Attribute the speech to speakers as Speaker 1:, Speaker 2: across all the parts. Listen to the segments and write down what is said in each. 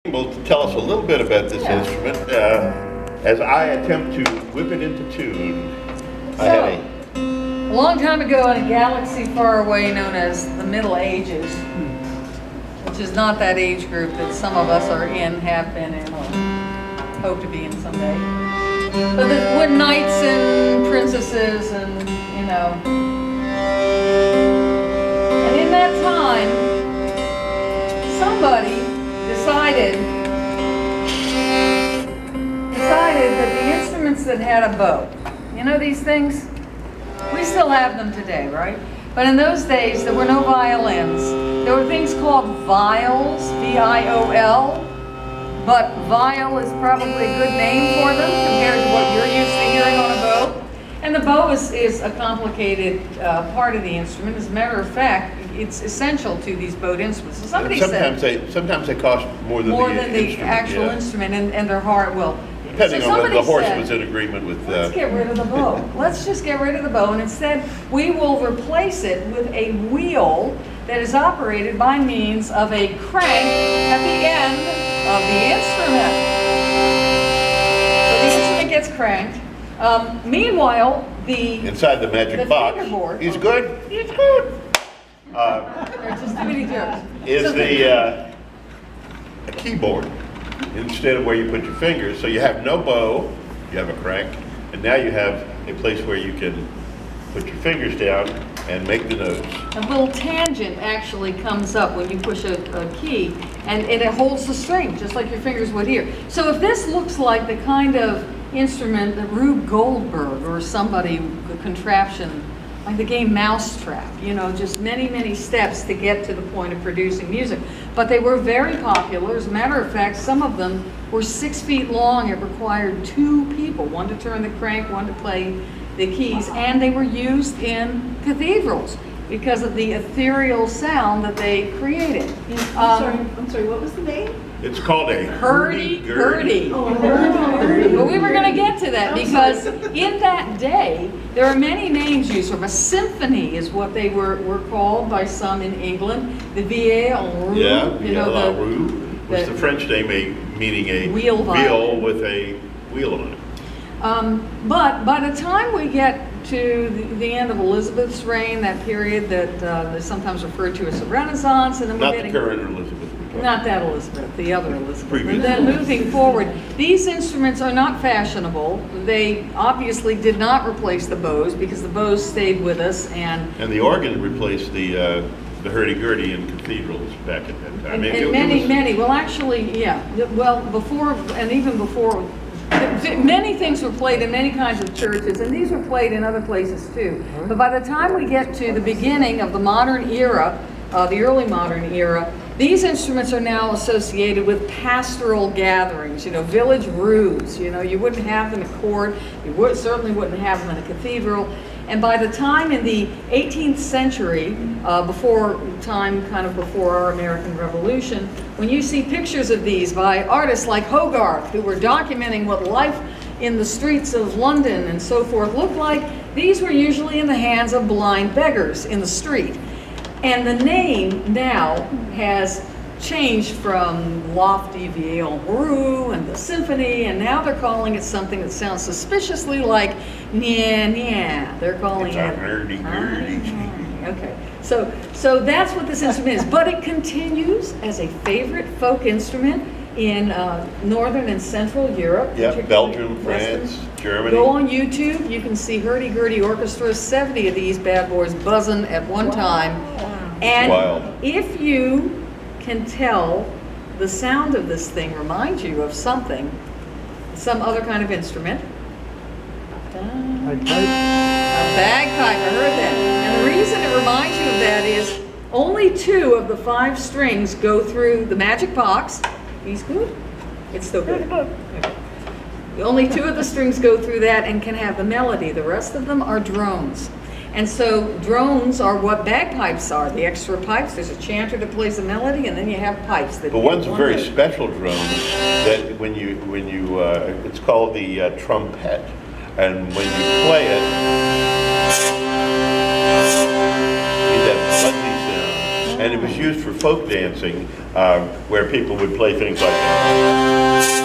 Speaker 1: Will tell us a little bit about this instrument as I attempt to whip it into tune.
Speaker 2: A long time ago in a galaxy far away known as the Middle Ages, which is not that age group that some of us are in, have been in, or hope to be in someday. But when knights and princesses and, you know. And in that time, somebody decided that the instruments that had a bow, you know these things? We still have them today, right? But in those days, there were no violins. There were things called viols, V-I-O-L, but viol is probably a good name for them compared to what you're used to hearing on a bow. And the bow is a complicated part of the instrument. As a matter of fact, it's essential to these bowed instruments. So somebody
Speaker 1: sometimes they cost more than the
Speaker 2: actual instrument, and they're hard. Well,
Speaker 1: depending on whether the horse was in agreement with.
Speaker 2: Let's get rid of the bow. Let's just get rid of the bow, and instead we will replace it with a wheel that is operated by means of a crank at the end of the instrument. So the instrument gets cranked. Meanwhile,
Speaker 1: inside the magic box, he's good. He's good.
Speaker 2: There's just too many jokes.
Speaker 1: Is a keyboard instead of where you put your fingers. So you have no bow, you have a crank, and now you have a place where you can put your fingers down and make the notes.
Speaker 2: A little tangent actually comes up when you push a key, and it holds the string, just like your fingers would here. So if this looks like the kind of instrument that Rube Goldberg or somebody, the contraption, like the game Mousetrap, you know, just many, many steps to get to the point of producing music. But they were very popular. As a matter of fact, some of them were 6 feet long. It required 2 people, one to turn the crank, one to play the keys, and they were used in cathedrals because of the ethereal sound that they created.
Speaker 3: I'm sorry, what was the name?
Speaker 1: It's called a
Speaker 2: hurdy-gurdy.
Speaker 3: Oh, hurdy-gurdy.
Speaker 2: But we were going to get to that because in that day, there are many names used. A symphony is what they were called by some in England. The violon.
Speaker 1: Yeah, was the French name meaning a wheel with a wheel on it.
Speaker 2: But by the time we get to the end of Elizabeth's reign, that period that is sometimes referred to as the Renaissance, and then
Speaker 1: not the current Elizabeth.
Speaker 2: Not that Elizabeth, the other Elizabeth.
Speaker 1: Previous.
Speaker 2: And then moving forward, these instruments are not fashionable. They obviously did not replace the bows because the bows stayed with us, and
Speaker 1: the organ replaced the hurdy-gurdy in cathedrals back at that time.
Speaker 2: And many. Well, actually, yeah. Well, before and even before. Many things were played in many kinds of churches, and these were played in other places too. But by the time we get to the beginning of the modern era, the early modern era, these instruments are now associated with pastoral gatherings, you know, village roos. You know, you wouldn't have them at court, you certainly wouldn't have them in a cathedral. And by the time in the 18th century, before our American Revolution, when you see pictures of these by artists like Hogarth, who were documenting what life in the streets of London and so forth looked like, these were usually in the hands of blind beggars in the street. And the name now has changed from lofty violon and the symphony, and now they're calling it something that sounds suspiciously like nya. They're calling it
Speaker 1: hurdy-gurdy.
Speaker 2: Okay, so that's what this instrument is, but it continues as a favorite folk instrument in northern and central Europe.
Speaker 1: Yeah, Belgium, France, Germany.
Speaker 2: Go on YouTube, you can see hurdy-gurdy orchestras, 70 of these bad boys buzzing at one time. And if you can tell the sound of this thing reminds you of something, some other kind of instrument. A bagpipe, I heard that. And the reason it reminds you of that is only 2 of the 5 strings go through the magic box. He's good? It's still good. Okay. Only 2 of the strings go through that and can have the melody. The rest of them are drones. And so drones are what bagpipes are, the extra pipes. There's a chanter that plays the melody, and then you have pipes. But
Speaker 1: one's a very special drone that when you it's called the trumpet, and when you play it, you get that fuzzy sound. and it was used for folk dancing, where people would play things like that.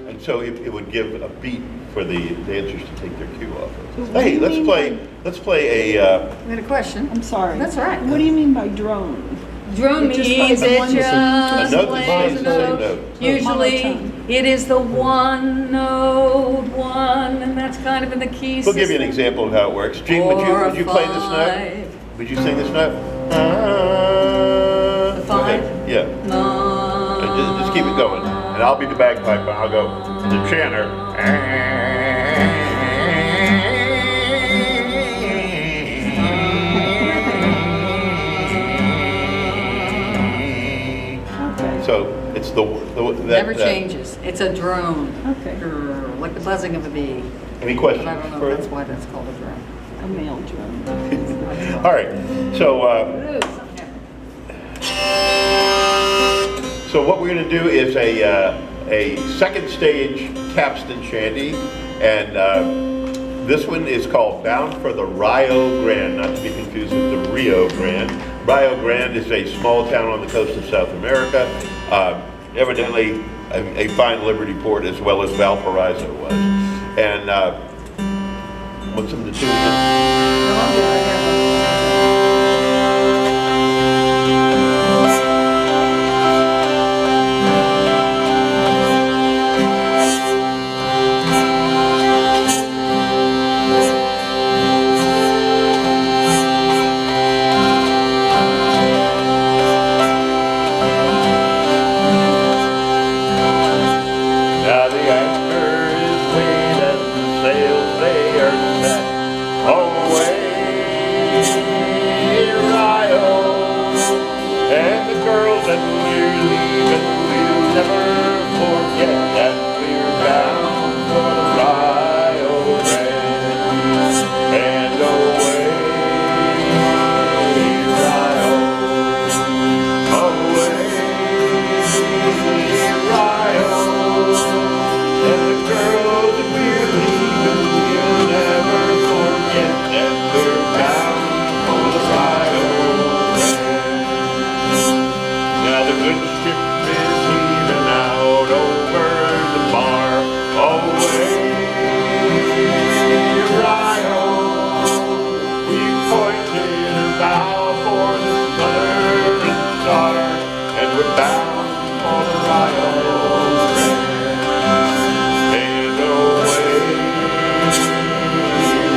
Speaker 1: And so it would give a beat for the dancers to take their cue off of.
Speaker 3: What do
Speaker 1: Hey,
Speaker 3: you
Speaker 1: let's
Speaker 3: mean
Speaker 1: play a.
Speaker 2: I got a question.
Speaker 3: I'm sorry.
Speaker 2: That's all right.
Speaker 3: What do you mean by drone?
Speaker 2: Drone
Speaker 3: It just
Speaker 2: means
Speaker 3: plays
Speaker 2: it
Speaker 3: one
Speaker 2: just
Speaker 1: A note that
Speaker 2: plays
Speaker 1: plays
Speaker 2: a
Speaker 1: the same
Speaker 2: note.
Speaker 1: note.
Speaker 2: Usually,
Speaker 3: Monotone.
Speaker 2: it is the one note one, and that's kind of in the key
Speaker 1: We'll give you an
Speaker 2: system.
Speaker 1: example of how it works. Jeanne, would you play this note?
Speaker 2: Five.
Speaker 1: Would you sing this note?
Speaker 2: The five?
Speaker 1: Okay, yeah. And just keep it going. And I'll be the bagpipe, and I'll go the chanter.
Speaker 3: Okay.
Speaker 1: So it's the
Speaker 2: Never changes. It's a drone.
Speaker 3: Okay.
Speaker 2: Grrr, like the buzzing of a bee.
Speaker 1: Any
Speaker 2: But
Speaker 1: questions?
Speaker 2: I don't know
Speaker 1: for
Speaker 2: if that's why that's called a drone.
Speaker 3: A male drone.
Speaker 1: All right. So so what we're going to do is a second stage capstan shanty, and this one is called Bound for the Rio Grande, not to be confused with the Rio Grande. Rio Grande is a small town on the coast of South America, evidently a fine liberty port as well as Valparaiso was. And what's something to do with it? Now the anchor is weighed and the sails they are set. Away, Rio, and the girls that we're leaving we'll never forget that we're bound for the Rio Grande. And away, Rio, away, Rio. And the girls that we're leaving, we'll never forget that we're bound for the Rio Grande. Now the good ship is heaving out over the bar. Away, Rio, we pointed a bow for the southern star, and we're bound for the Rio Grande. And away,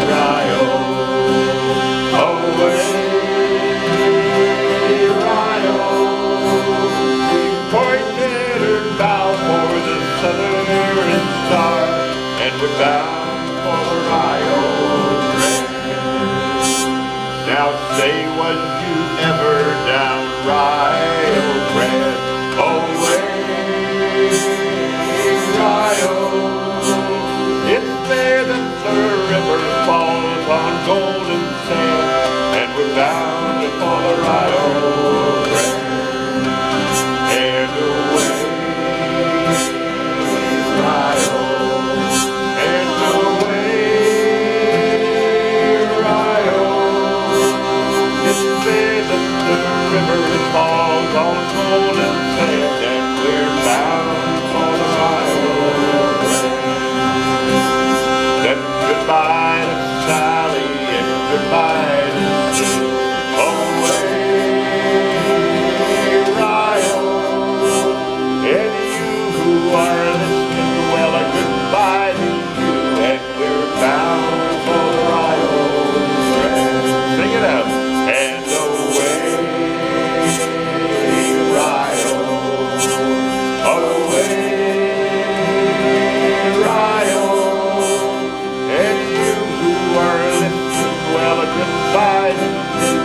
Speaker 1: Rio, away, Rio, we pointed her bow for the southern star, and we're bound for the Rio Grande. Now say, was you ever down Rio Grande? Away, Rio, it's there that the river falls on golden sand, and we're bound for the Rio Grande. And away, Rio, and away, Rio, it's there that the river falls on golden sand, and we're bound for the Rio Grande. Then goodbye to Sally and goodbye to Sue. Away, Rio, and you who are listening, well, a goodbye to you, and we're bound for the Rio Grande. Sing it out. And away, Rio, away, Rio, and you who are listening, well, a goodbye to you,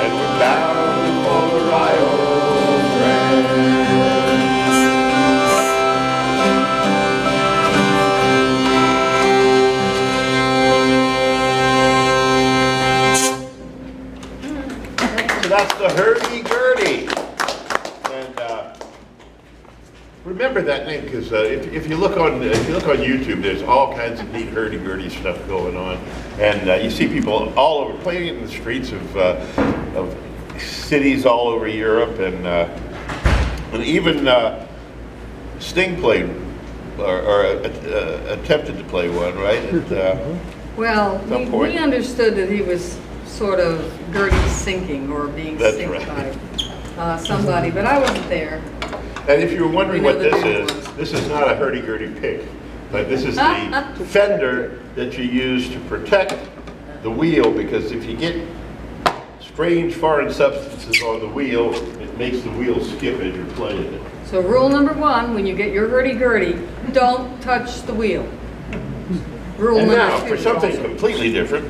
Speaker 1: and we're bound for the Rio Grande. So that's the hurdy-gurdy. And Remember that name, because if you look on YouTube, there's all kinds of neat hurdy-gurdy stuff going on, and you see people all over playing in the streets of cities all over Europe, and even Sting played or attempted to play one, right?
Speaker 2: Well,
Speaker 1: some point.
Speaker 2: we understood that he was sort of Gertie sinking or being
Speaker 1: That's
Speaker 2: synced
Speaker 1: right.
Speaker 2: by somebody, but I wasn't there.
Speaker 1: And if you were wondering
Speaker 2: We know
Speaker 1: what
Speaker 2: the
Speaker 1: this
Speaker 2: big
Speaker 1: is,
Speaker 2: ones.
Speaker 1: this is not a hurdy-gurdy pick, but this is the fender that you use to protect the wheel, because if you get strange foreign substances on the wheel, it makes the wheel skip as you're playing it.
Speaker 2: So rule number one, when you get your hurdy-gurdy, don't touch the wheel. Rule
Speaker 1: And
Speaker 2: number
Speaker 1: now,
Speaker 2: two
Speaker 1: for something
Speaker 2: also.
Speaker 1: completely different,